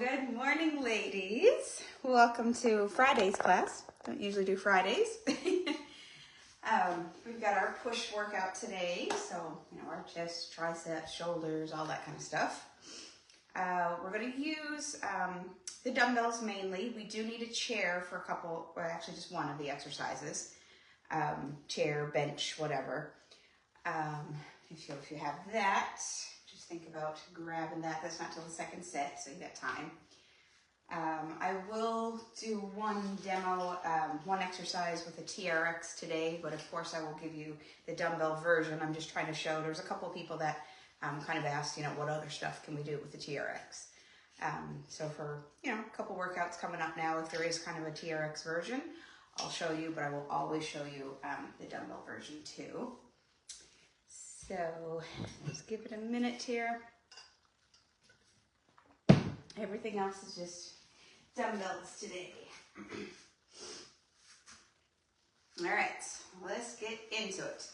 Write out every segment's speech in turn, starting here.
Good morning, ladies. Welcome to Friday's class. Don't usually do Fridays. We've got our push workout today. So, our chest, triceps, shoulders, all that kind of stuff. We're going to use the dumbbells mainly. We do need a chair for a couple, or actually just one of the exercises. Chair, bench, whatever. If you have that, just think about grabbing that. That's not till the second set, so you got time. I will do one demo, one exercise with a TRX today, but of course I will give you the dumbbell version. I'm just trying to show, there's a couple of people that kind of asked, what other stuff can we do with the TRX? So for, a couple workouts coming up now, if there is kind of a TRX version, I'll show you, but I will always show you the dumbbell version too. So let's give it a minute here. Everything else is just dumbbells today. All right, let's get into it.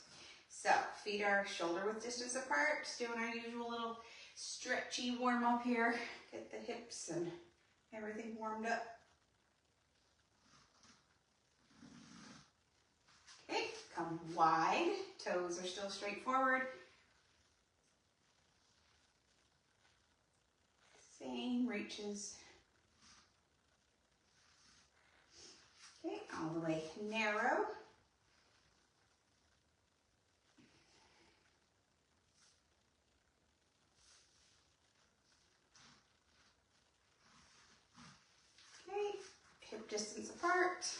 So feet are shoulder width distance apart. Just doing our usual little stretchy warm up here. Get the hips and everything warmed up. Okay, come wide. Toes are still straight forward. Same reaches. Okay, all the way narrow. Okay, hip distance apart.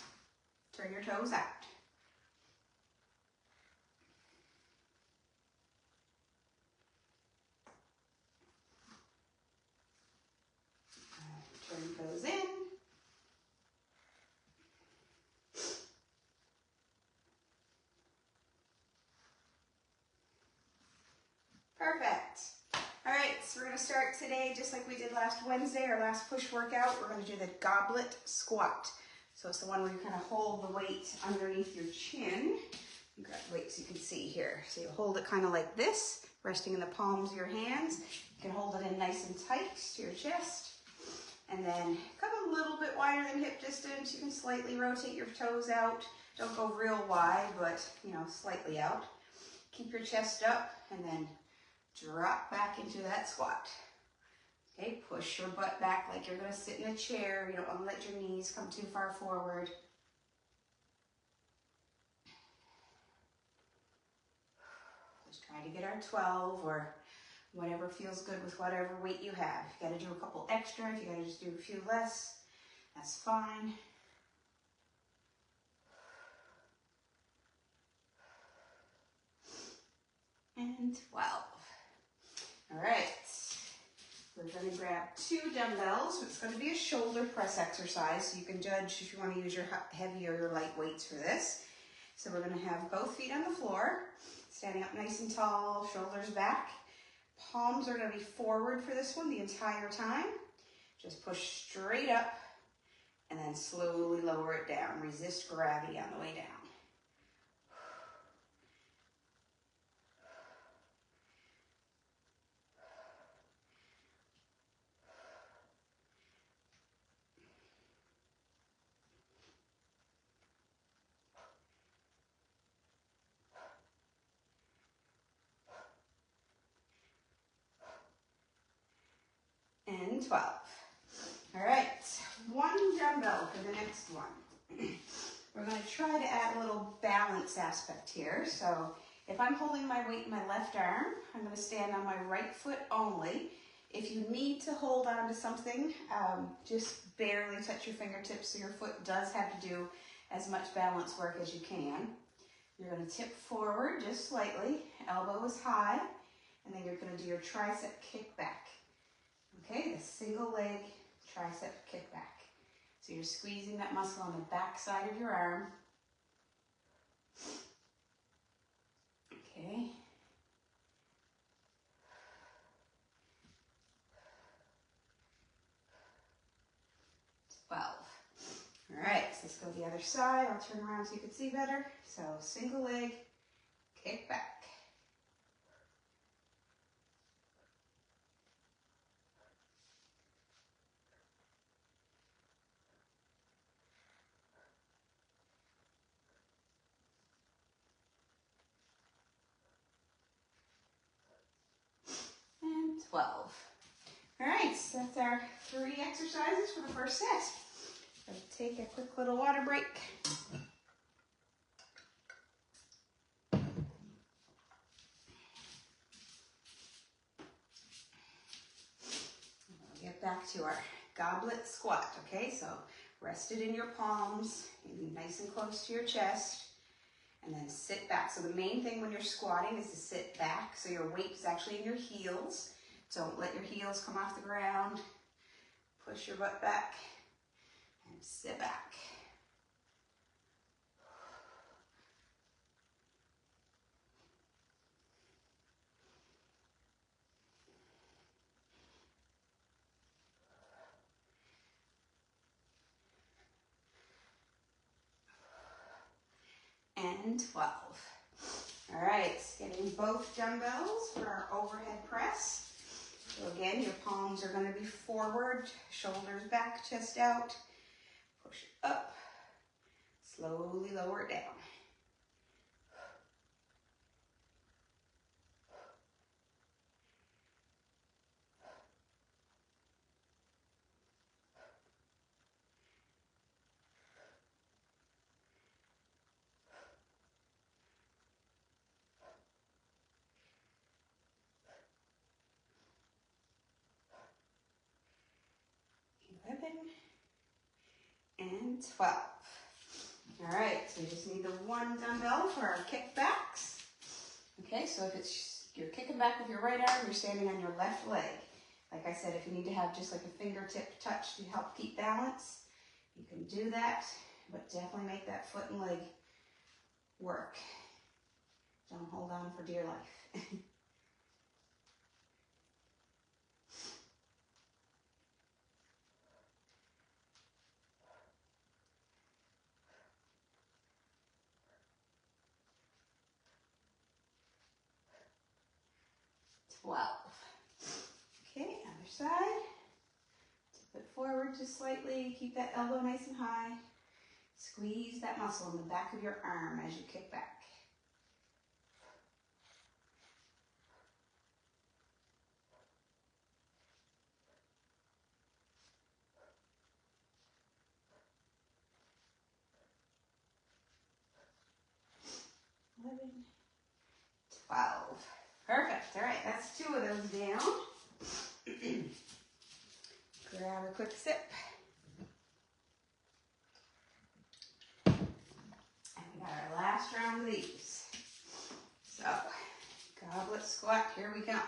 Turn your toes out. Turn toes in. Perfect. All right, so we're going to start today just like we did last Wednesday, our last push workout. We're going to do the goblet squat. So it's the one where you kind of hold the weight underneath your chin. You grab the weight so you can see here. So you hold it kind of like this, resting in the palms of your hands. You can hold it in nice and tight to your chest. And then come a little bit wider than hip distance. You can slightly rotate your toes out. Don't go real wide, but slightly out. Keep your chest up and then drop back into that squat. Okay, push your butt back like you're gonna sit in a chair. You don't wanna let your knees come too far forward. Let's try to get our 12 or whatever feels good with whatever weight you have. If you gotta do a couple extra, if you gotta just do a few less, that's fine. And 12. All right, we're gonna grab 2 dumbbells. It's gonna be a shoulder press exercise, so you can judge if you wanna use your heavy or your light weights for this. So we're gonna have both feet on the floor, standing up nice and tall, shoulders back. Palms are going to be forward for this one the entire time. Just push straight up and then slowly lower it down. Resist gravity on the way down. And 12. All right, 1 dumbbell for the next one. We're going to try to add a little balance aspect here. So if I'm holding my weight in my left arm, I'm going to stand on my right foot only. If you need to hold on to something, just barely touch your fingertips so your foot does have to do as much balance work as you can. You're going to tip forward just slightly, elbow is high, and then you're going to do your tricep kickback. Okay, the single leg tricep kickback. So you're squeezing that muscle on the back side of your arm. Okay. All right, so let's go to the other side. I'll turn around so you can see better. So single leg, kick back. 12. All right, so that's our 3 exercises for the first set. We'll take a quick little water break. We'll get back to our goblet squat, okay? So rest it in your palms, maybe nice and close to your chest, and then sit back. So the main thing when you're squatting is to sit back, so your weight is actually in your heels. Don't let your heels come off the ground. Push your butt back and sit back. And 12. All right, getting both dumbbells for our overhead press. So again, your palms are going to be forward, shoulders back, chest out. Push it up, slowly lower it down. And 12. All right, so you just need the 1 dumbbell for our kickbacks. Okay, so if you're kicking back with your right arm, you're standing on your left leg. Like I said, if you need to have just like a fingertip touch to help keep balance, you can do that, but definitely make that foot and leg work. Don't hold on for dear life. 12. Okay, other side. Tip it forward just slightly. Keep that elbow nice and high. Squeeze that muscle in the back of your arm as you kick back. Eleven, 12. Perfect. All right, that's 2 of those down. Grab a quick sip. And we got our last round of these. So, goblet squat, here we come.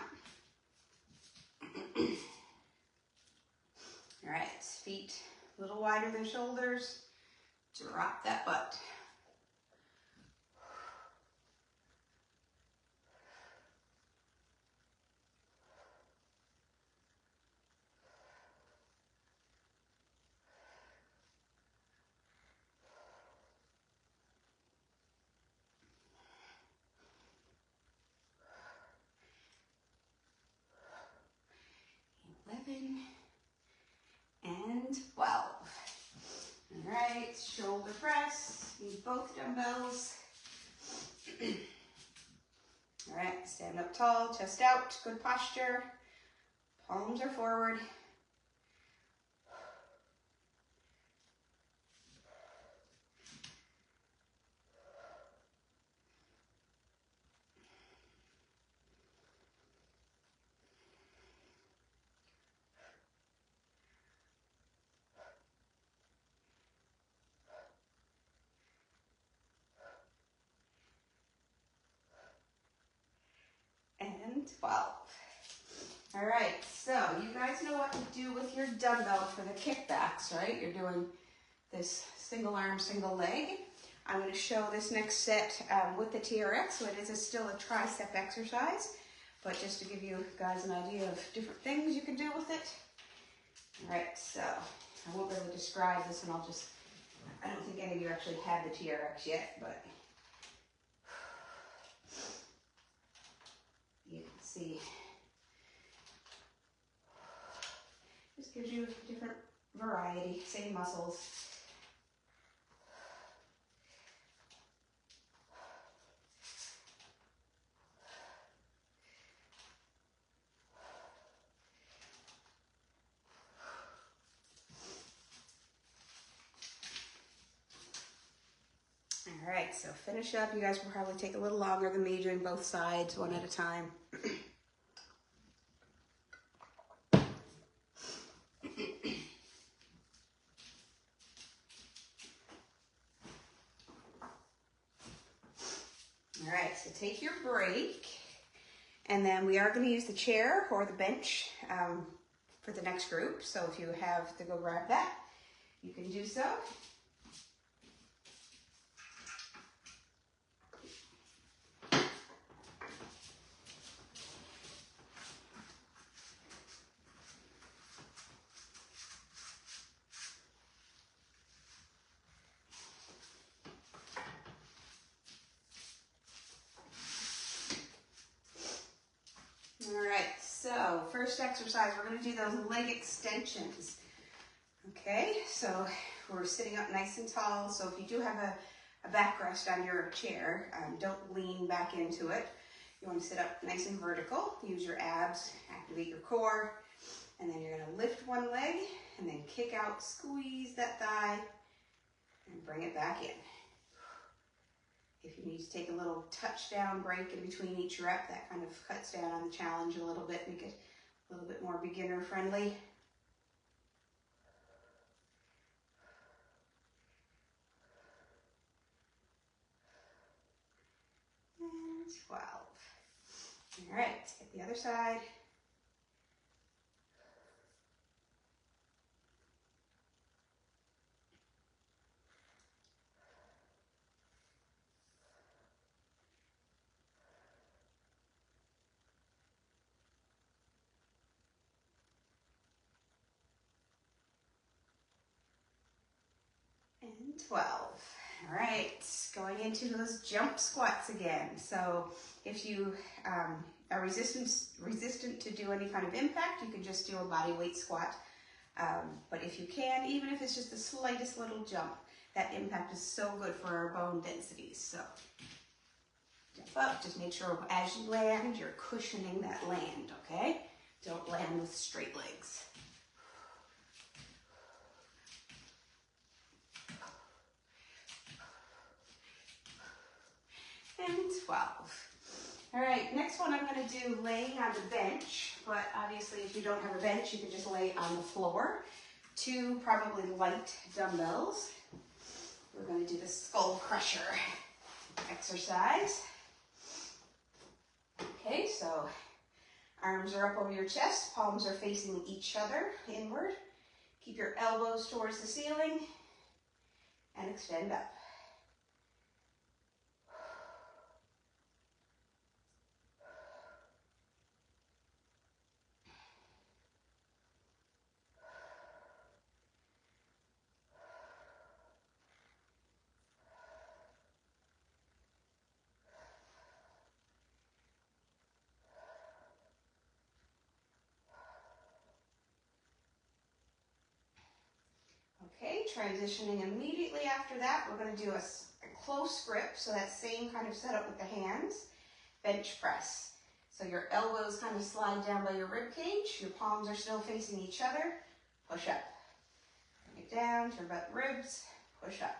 All right, feet a little wider than shoulders. Drop that butt. And 12. All right, shoulder press. Need both dumbbells. All right, stand up tall, chest out, good posture. Palms are forward. And 12. All right, so you guys know what to do with your dumbbell for the kickbacks, right? You're doing this single arm, single leg. I'm going to show this next set with the TRX, so it is still a tricep exercise, but just to give you guys an idea of different things you can do with it. All right, so I won't really describe this, and I don't think any of you actually have the TRX yet, but you can see. Just gives you different variety, same muscles. right, so finish up. You guys will probably take a little longer than me doing both sides one at a time. All right, so take your break, and then we are going to use the chair or the bench for the next group. So if you have to go grab that, you can do so. All right, so first exercise, we're going to do those leg extensions. Okay, so we're sitting up nice and tall. So if you do have a backrest on your chair, don't lean back into it. You want to sit up nice and vertical. Use your abs, activate your core, and then you're going to lift one leg and then kick out, squeeze that thigh, and bring it back in. If you need to take a little touchdown break in between each rep, that kind of cuts down on the challenge a little bit, make it a little bit more beginner friendly. And 12. All right, hit the other side. And 12. All right, going into those jump squats again. So if you are resistant to do any kind of impact, you can just do a body weight squat. But if you can, even if it's just the slightest little jump, that impact is so good for our bone densities. So jump up, just make sure as you land, you're cushioning that land, okay? Don't land with straight legs. And 12. All right, next one I'm going to do laying on the bench, but obviously if you don't have a bench, you can just lay on the floor. 2 probably light dumbbells. We're going to do the skull crusher exercise. Okay, so arms are up over your chest, palms are facing each other inward. Keep your elbows towards the ceiling and extend up. Okay, transitioning immediately after that, we're going to do a close grip, so that same kind of setup with the hands, bench press. So your elbows kind of slide down by your rib cage, your palms are still facing each other, push up. Bring it down, turn about the ribs, push up.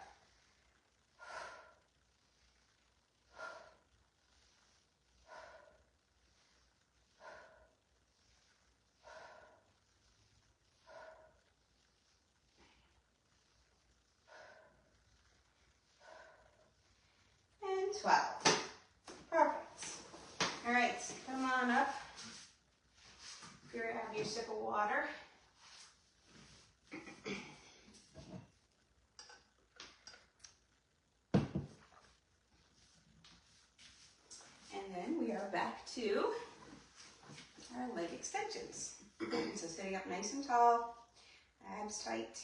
And 12. Perfect. All right, come on up. If you have your sip of water. And then we are back to our leg extensions. So sitting up nice and tall, abs tight,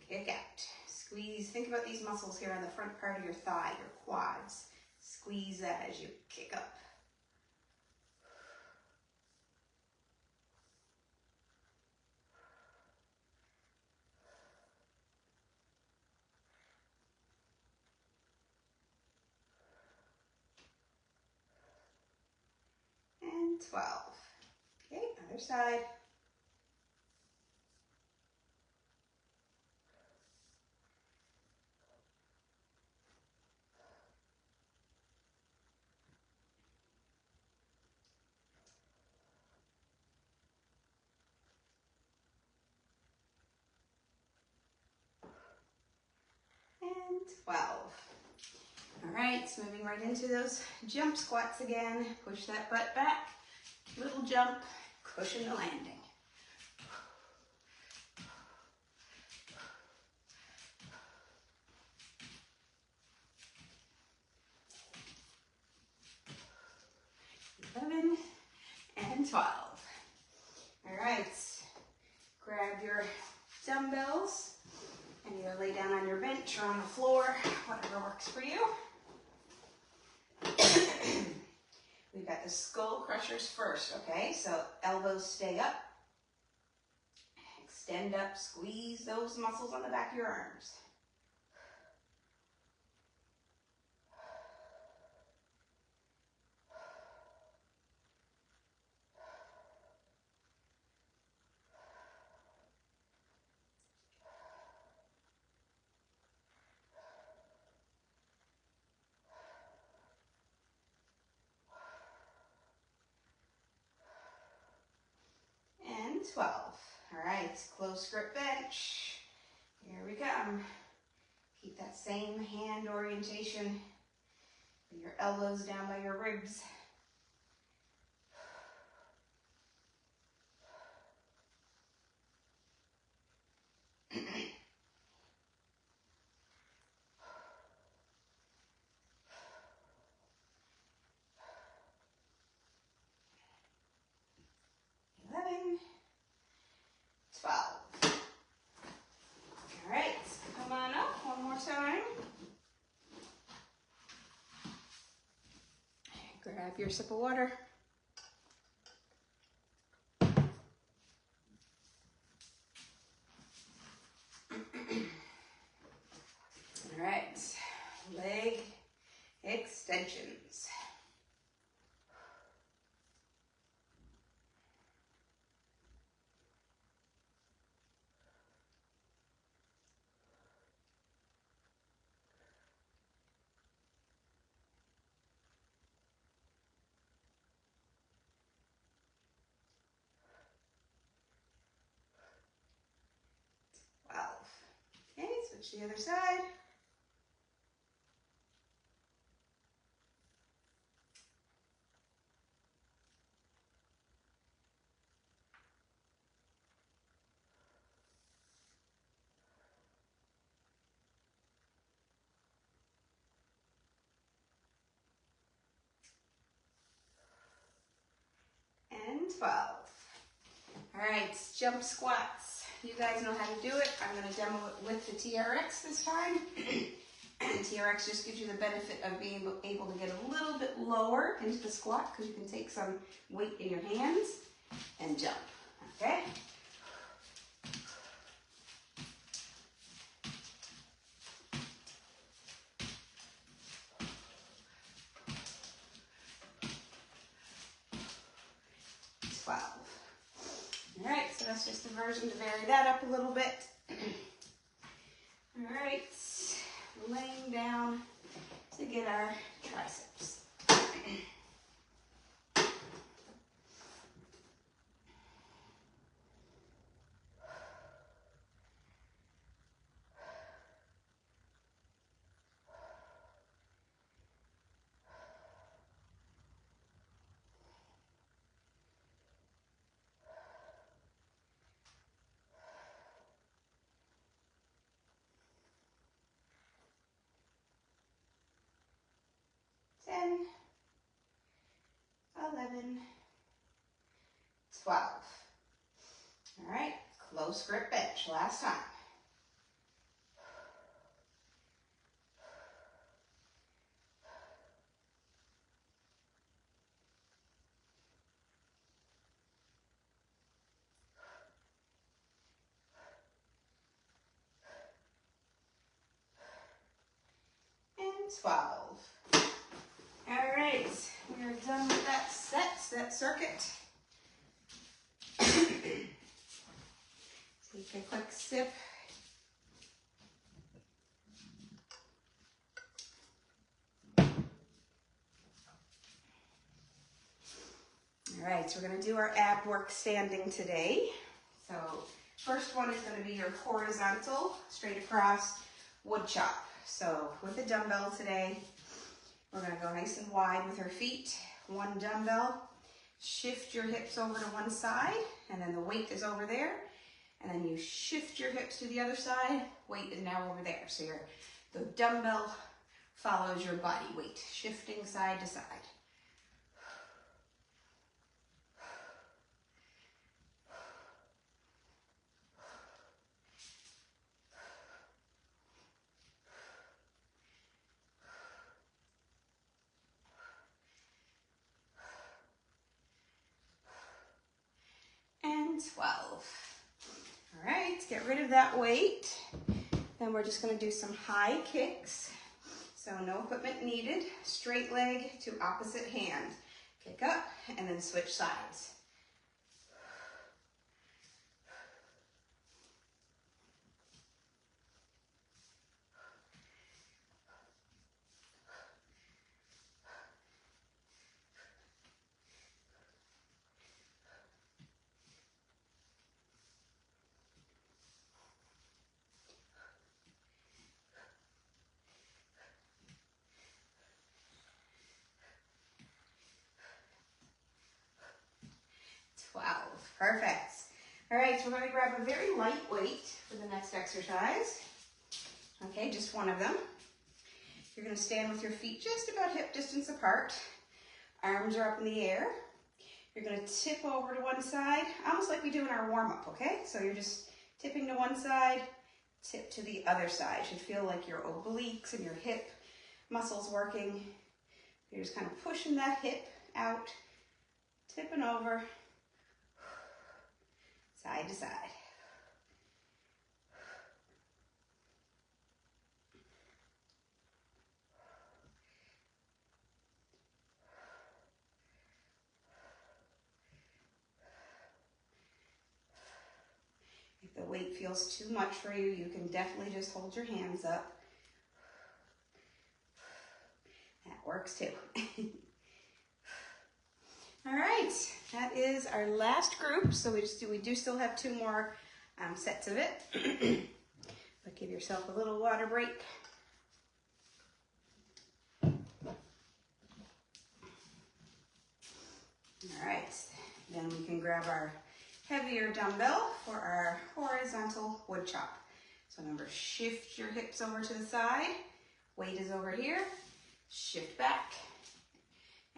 kick out. Squeeze, think about these muscles here on the front part of your thigh, your quads. Squeeze that as you kick up. And 12. Okay, other side. 12. All right, so moving right into those jump squats again. Push that butt back, little jump, cushion the landing. And 12. All right, grab your dumbbells and either lay down on your bench or on the floor, whatever works for you. We've got the skull crushers first, okay? So elbows stay up, extend up, squeeze those muscles on the back of your arms. And 12. All right, close grip bench. Here we come. Keep that same hand orientation. Bring your elbows down by your ribs. Grab your sip of water. All right, leg extensions. Okay, switch to the other side. And 12. All right, jump squats. You guys know how to do it. I'm going to demo it with the TRX this time. And TRX just gives you the benefit of being able to get a little bit lower into the squat because you can take some weight in your hands and jump, okay? All right, so that's just a version to vary that up a little bit. All right, laying down to get our triceps. Ten, 11, 12. All right, close grip bench, last time. And 12. All right, we are done with that set, that circuit. Take a quick sip. All right, so we're going to do our ab work standing today. So first one is going to be your horizontal, straight across wood chop. So with the dumbbell today, we're gonna go nice and wide with our feet. One dumbbell, shift your hips over to one side, and then the weight is over there. And then you shift your hips to the other side, weight is now over there. So the dumbbell follows your body weight, shifting side to side. And 12. All right, get rid of that weight. Then we're just gonna do some high kicks. So no equipment needed. Straight leg to opposite hand. Kick up and then switch sides. Perfect. All right, so we're going to grab a very light weight for the next exercise. Okay, just one of them. You're going to stand with your feet just about hip distance apart. Arms are up in the air. You're going to tip over to one side, almost like we do in our warm-up, okay? So you're just tipping to one side, tip to the other side. You should feel like your obliques and your hip muscles working. You're just kind of pushing that hip out, tipping over, side to side. If the weight feels too much for you, you can definitely just hold your hands up. That works too. All right, that is our last group. So we do still have two more sets of it. But give yourself a little water break. All right, then we can grab our heavier dumbbell for our horizontal wood chop. So remember, shift your hips over to the side. Weight is over here. Shift back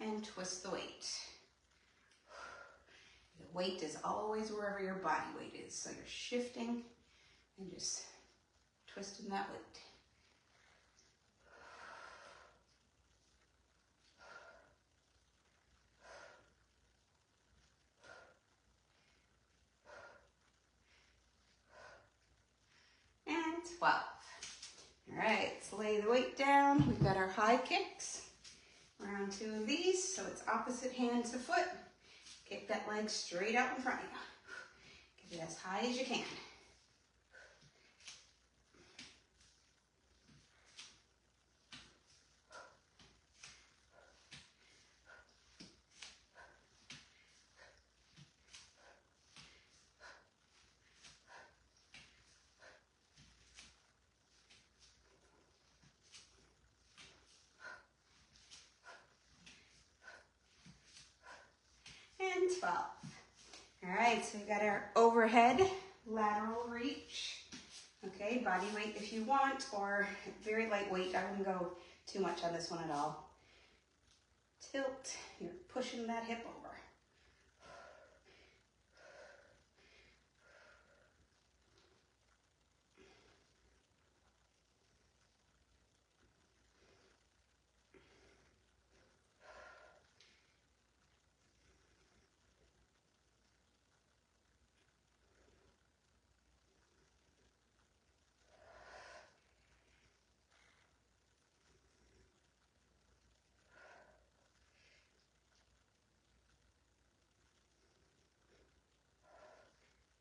and twist the weight. The weight is always wherever your body weight is. So you're shifting and just twisting that weight. And 12. All right, let's lay the weight down. We've got our high kicks. We're on two of these, so it's opposite hand to foot. Kick that leg straight out in front of you. Get it as high as you can. And 12. All right, so we got our overhead lateral reach. Okay, body weight if you want, or very lightweight. I wouldn't go too much on this one at all. Tilt, you're pushing that hip over.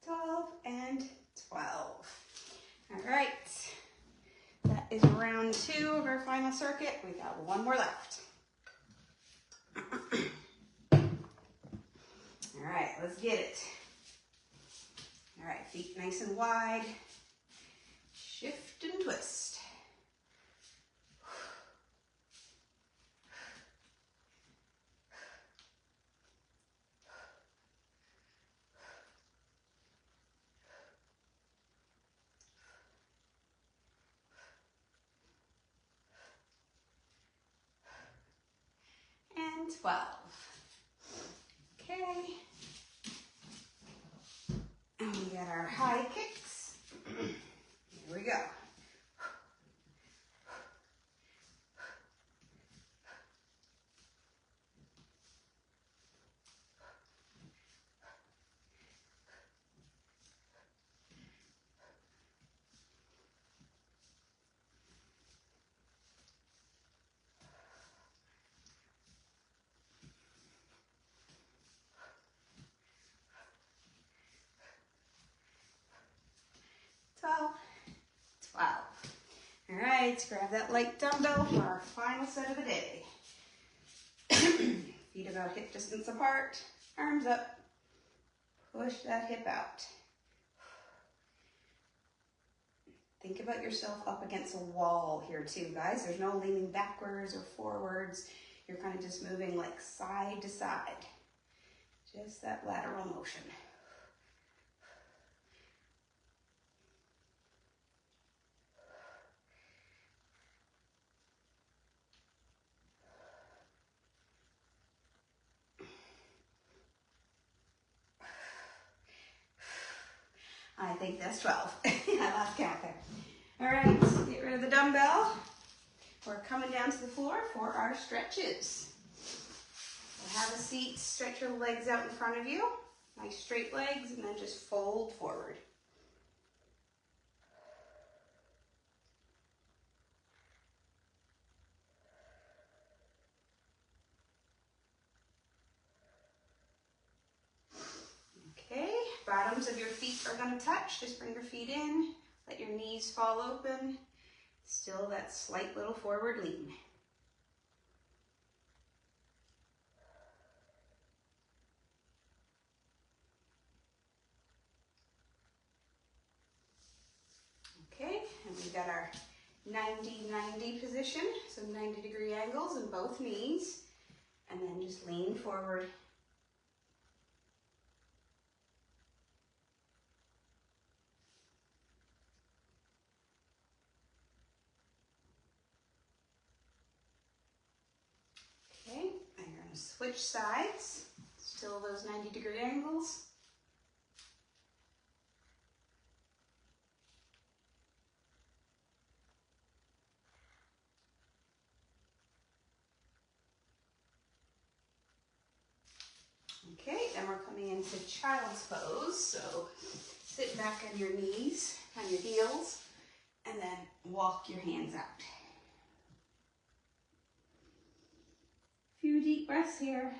12 and 12. All right, that is round 2 of our final circuit. We got one more left. All right, let's get it. All right, feet nice and wide. Shift and twist. and 12. Okay. And we got our high kicks. Here we go. All right, grab that light dumbbell for our final set of the day. Feet about hip distance apart, arms up, push that hip out. Think about yourself up against a wall here too, guys. There's no leaning backwards or forwards. You're kind of just moving like side to side. Just that lateral motion. I think that's 12. I lost count there. All right, get rid of the dumbbell. We're coming down to the floor for our stretches. So have a seat, stretch your legs out in front of you. Nice straight legs, and then just fold forward. Okay, bottoms of your feet are going to touch. Just bring your feet in, let your knees fall open. Still that slight little forward lean. Okay, and we've got our 90-90 position, so 90-degree angles in both knees, and then just lean forward. Okay, and you're going to switch sides, still those 90-degree angles. Okay, then we're coming into child's pose. So sit back on your knees, on your heels, and then walk your hands out. Few deep breaths here.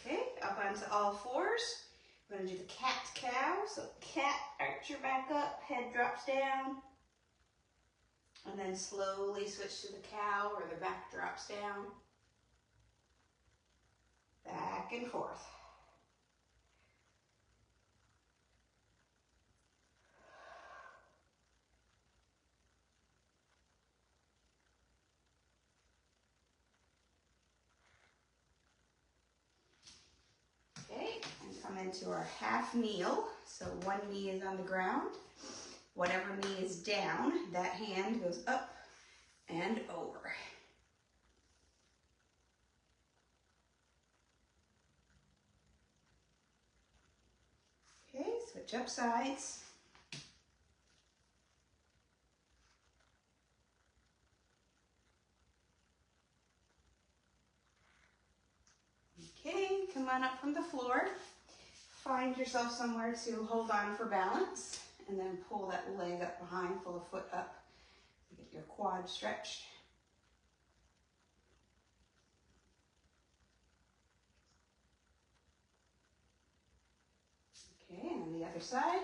Okay, up onto all fours. We're going to do the cat-cow. So cat, arch your back up, head drops down. And then slowly switch to the cow where the back drops down. Back and forth. Okay, and come into our half kneel. So one knee is on the ground. Whatever knee is down, that hand goes up and over. Okay, switch up sides. Okay, come on up from the floor. Find yourself somewhere to hold on for balance, and then pull that leg up behind, pull the foot up, get your quad stretched. Okay, and then the other side.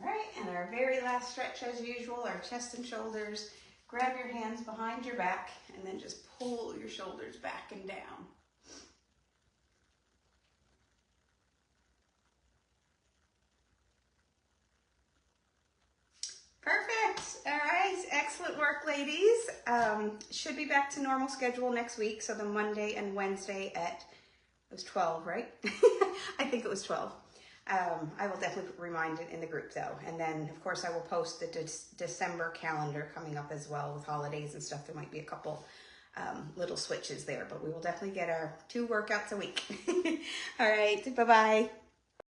All right, and our very last stretch as usual, our chest and shoulders. Grab your hands behind your back and then just pull your shoulders back and down. Perfect. All right, excellent. excellent work, ladies. Should be back to normal schedule next week. So the Monday and Wednesday at, it was 12, right? I think it was 12. I will definitely remind it in the group though. And then of course I will post the December calendar coming up as well with holidays and stuff. There might be a couple little switches there, but we will definitely get our 2 workouts a week. All right, bye-bye.